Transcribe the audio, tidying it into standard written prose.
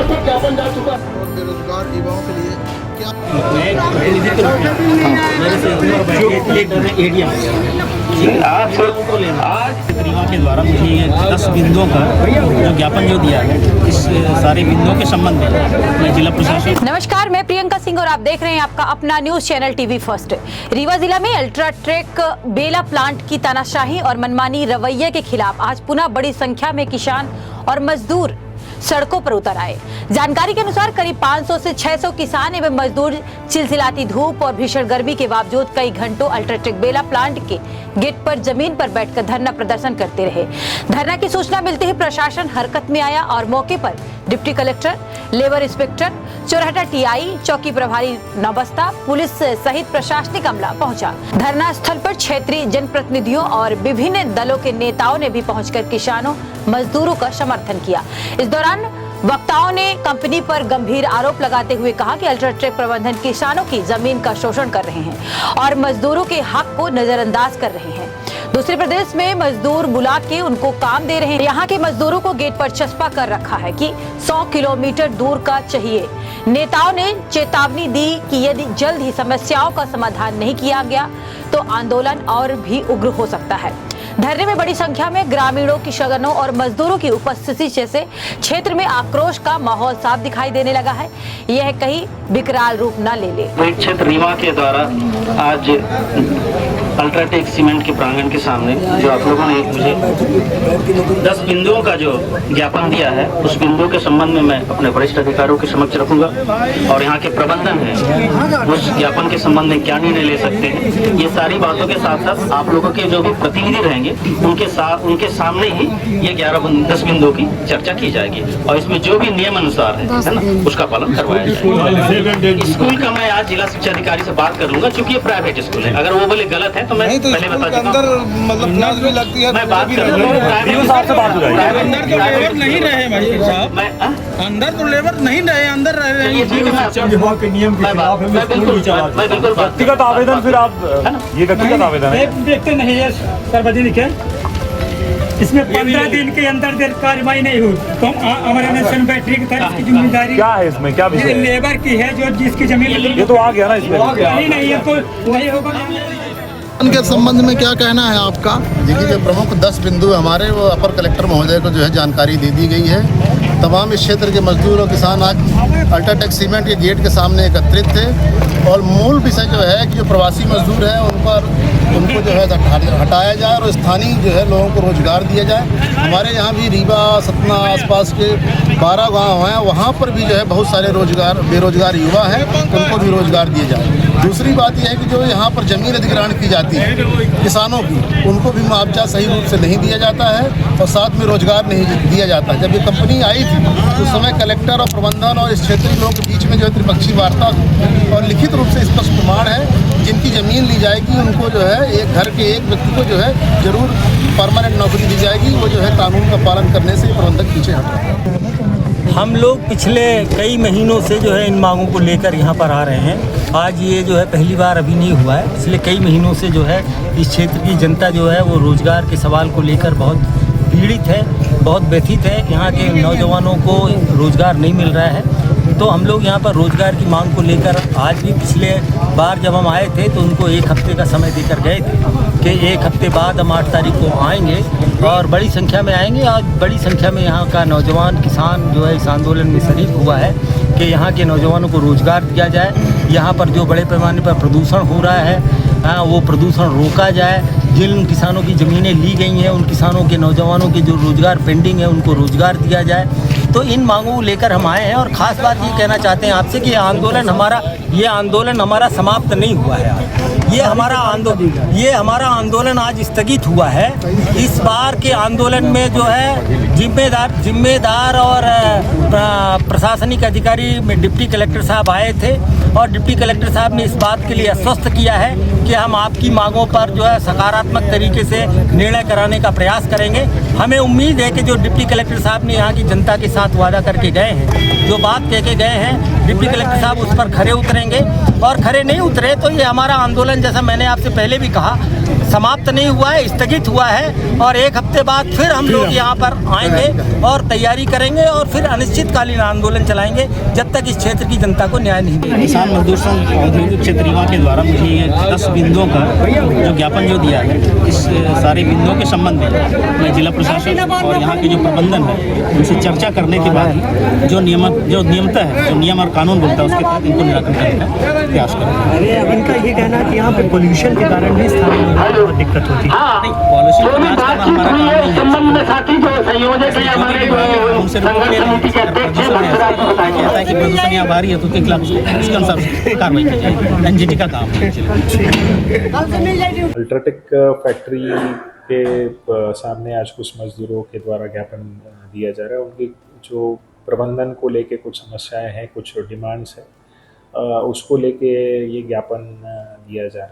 बेरोजगार युवाओं के लिए क्या आज रीवा के द्वारा मुझे ये 10 बिंदुओं का जो ज्ञापन जो दिया है, इस सारे बिंदुओं के संबंध में मैं जिला प्रशासन। नमस्कार, मैं प्रियंका सिंह और आप देख रहे हैं आपका अपना news channel TV first. Rewa जिला में अल्ट्राटेक बेला प्लांट की तानाशाही और मनमानी रवैये के खिलाफ आज पुनः बड़ी संख्या में किसान और मजदूर सड़कों पर उतर आए। जानकारी के अनुसार करीब 500 से 600 किसान एवं मजदूर चिलचिलाती धूप और भीषण गर्मी के बावजूद कई घंटों अल्ट्राटेक बेला प्लांट के गेट पर जमीन पर बैठकर धरना प्रदर्शन करते रहे। धरना की सूचना मिलते ही प्रशासन हरकत में आया और मौके पर deputy collector, labour inspector, Chorhata TI, चौकी प्रभारी नौबस्ता, पुलिस सहित प्रशासनिक अमला पहुंचा। धरना स्थल पर क्षेत्रीय जनप्रतिनिधियों और विभिन्न दलों के नेताओं ने भी पहुंचकर किसानों, मजदूरों का समर्थन किया। इस दौरान वक्ताओं ने कंपनी पर गंभीर आरोप लगाते हुए कहा कि अल्ट्राटेक प्रबंधन किसानों की जमीन का शोषण कर रहे हैं और मजदूरों के हक को नजरअंदाज कर रहे हैं। दूसरे प्रदेश में मजदूर बुला के उनको काम दे रहे हैं। यहाँ के मजदूरों को गेट पर चस्पा कर रखा है कि 100 किलोमीटर दूर का चाहिए। नेताओं ने चेतावनी दी कि यदि जल्द ही समस्याओं का समाधान नहीं किया गया तो आंदोलन और भी उग्र हो सकता है। धरने में बड़ी संख्या में ग्रामीणों, किसानों और मजदूरों की उपस्थिति जैसे क्षेत्र में आक्रोश का माहौल साफ दिखाई देने लगा है। यह कहीं विकराल रूप न ले ले। क्षेत्र रीवा के द्वारा आज अल्ट्राटेक सीमेंट के प्रांगण के सामने जो आप लोगों ने मुझे 10 बिंदुओं का जो ज्ञापन दिया है, उस बिंदुओं के संबंध में मैं अपने वरिष्ठ अधिकारियों के समक्ष रखूंगा और यहाँ के प्रबंधन है उस ज्ञापन के संबंध में क्या निर्णय ले सकते हैं। ये सारी बातों के साथ साथ आप लोगों के जो भी प्रतिनिधि रहेंगे उनके सामने ही ये 10 बिंदुओं की चर्चा की जाएगी और इसमें जो भी नियम अनुसार है ना, उसका पालन करवाया जाएगा। स्कूल का मैं आज जिला शिक्षा अधिकारी से बात कर लूंगा, चूंकि ये प्राइवेट स्कूल है। अगर वो बोले गलत है तो मैं पहले बता चुका अंदर मतलब प्याज भी लगती है। मैं बात कर रहा हूँ अंदर तो लेबर नहीं रहे भाई साहब, मैं अंदर तो लेबर नहीं रहे, अंदर रह रहे हैं। शिक्षा विभाग के नियम के खिलाफ है। मैं बिल्कुल व्यक्तिगत आवेदन, फिर आप ये व्यक्तिगत आवेदन है, देखते नहीं है सार्वजनिक है। इसमें 15 दिन के अंदर कार्रवाई नहीं हुई तो अमरनाथ बैटरी की तरफ की जिम्मेदारी क्या है इसमें, क्या विषय है? लेबर की है जो जिसकी जमीन ये तो आ गया ना इसमें। नहीं है तो नहीं होगा। के संबंध में क्या कहना है आपका? देखिए, जो प्रमुख 10 बिंदु हमारे वो अपर कलेक्टर महोदय को जो है जानकारी दे दी गई है। तमाम इस क्षेत्र के मजदूर और किसान आज अल्ट्राटेक सीमेंट के गेट के सामने एकत्रित थे और मूल विषय जो है कि जो प्रवासी मजदूर हैं उनको जो है हटाया जाए और स्थानीय जो है लोगों को रोजगार दिया जाए। हमारे यहाँ भी रीवा, सतना आसपास के 12 गाँव हैं, वहाँ पर भी जो है बहुत सारे बेरोजगार युवा हैं, उनको भी रोजगार दिए जाए। दूसरी बात यह है कि जो यहाँ पर जमीन अधिग्रहण की जाती है किसानों की, उनको भी मुआवजा सही रूप से नहीं दिया जाता है और साथ में रोजगार नहीं दिया जाता। जब ये कंपनी आई थी तो उस समय कलेक्टर और प्रबंधन और इस क्षेत्रीय लोगों के बीच में जो है त्रिपक्षीय वार्ता और लिखित रूप से स्पष्ट प्रमाण है, जिनकी ज़मीन ली जाएगी उनको जो है एक घर के एक व्यक्ति को जो है जरूर परमानेंट नौकरी दी जाएगी। वो जो है कानून का पालन करने से प्रबंधक पीछे हट रहे हैं। हम लोग पिछले कई महीनों से जो है इन मांगों को लेकर यहाँ पर आ रहे हैं। आज ये जो है पहली बार अभी नहीं हुआ है, पिछले कई महीनों से जो है इस क्षेत्र की जनता जो है वो रोज़गार के सवाल को लेकर बहुत पीड़ित है, बहुत व्यथित है। यहाँ के नौजवानों को रोज़गार नहीं मिल रहा है, तो हम लोग यहाँ पर रोज़गार की मांग को लेकर आज भी पिछले बार जब हम आए थे तो उनको 1 हफ्ते का समय देकर गए थे कि 1 हफ्ते बाद हम 8 तारीख को आएंगे और बड़ी संख्या में आएंगे। और बड़ी संख्या में यहाँ का नौजवान किसान जो है इस आंदोलन में शरीक हुआ है कि यहाँ के नौजवानों को रोज़गार दिया जाए। यहाँ पर जो बड़े पैमाने पर प्रदूषण हो रहा है वो प्रदूषण रोका जाए। जिन किसानों की ज़मीनें ली गई हैं उन किसानों के नौजवानों के जो रोज़गार पेंडिंग है उनको रोज़गार दिया जाए। तो इन मांगों को लेकर हम आए हैं और ख़ास बात ये कहना चाहते हैं आपसे कि ये आंदोलन हमारा समाप्त नहीं हुआ है। ये हमारा आंदोलन आज स्थगित हुआ है। इस बार के आंदोलन में जो है जिम्मेदार और प्रशासनिक अधिकारी डिप्टी कलेक्टर साहब आए थे और डिप्टी कलेक्टर साहब ने इस बात के लिए आश्वस्त किया है कि हम आपकी मांगों पर जो है सकारात्मक तरीके से निर्णय कराने का प्रयास करेंगे। हमें उम्मीद है कि जो डिप्टी कलेक्टर साहब ने यहाँ की जनता के साथ वादा करके गए हैं, जो बात कह के गए हैं, डिप्टी कलेक्टर साहब उस पर खरे उतरेंगे और खरे नहीं उतरे तो ये हमारा आंदोलन, जैसा मैंने आपसे पहले भी कहा, समाप्त नहीं हुआ है, स्थगित हुआ है और एक हफ्ते बाद फिर हम लोग यहाँ पर आएंगे और तैयारी करेंगे और फिर अनिश्चितकालीन आंदोलन चलाएंगे जब तक इस क्षेत्र की जनता को न्याय नहीं मिलेगा। किसान मजदूर संघ औद्योगिक क्षेत्र रीवा के द्वारा मुझे ये 10 बिंदुओं का जो ज्ञापन जो दिया है, इस सारे बिंदुओं के संबंध में मैं जिला प्रशासन और यहाँ के जो प्रबंधन है उनसे चर्चा करने के बाद जो नियमता है, जो नियम और कानून बोलता है उसके तहत इनको निराकरण करने का प्रयास करेंगे। अब इनका ये कहना है कि यहाँ पे पोल्यूशन के कारण भी स्थानीय लोगों को दिक्कत होती है। पॉलिसी को जांच करना हमारा काम नहीं है। उनसे रोक ले रहे हैं, प्रदूषण कहता है कि प्रदूषण यहाँ भारी है तो उसके खिलाफ उसके अनुसार कार्रवाई की जाएगी। एनजीटी का काम है। अल्ट्राटेक फैक्ट्री के सामने आज कुछ मजदूरों के द्वारा ज्ञापन दिया जा रहा है। उनकी जो प्रबंधन को लेके कुछ समस्याएं हैं, कुछ डिमांड्स हैं, उसको लेके ये ज्ञापन दिया जा रहा है।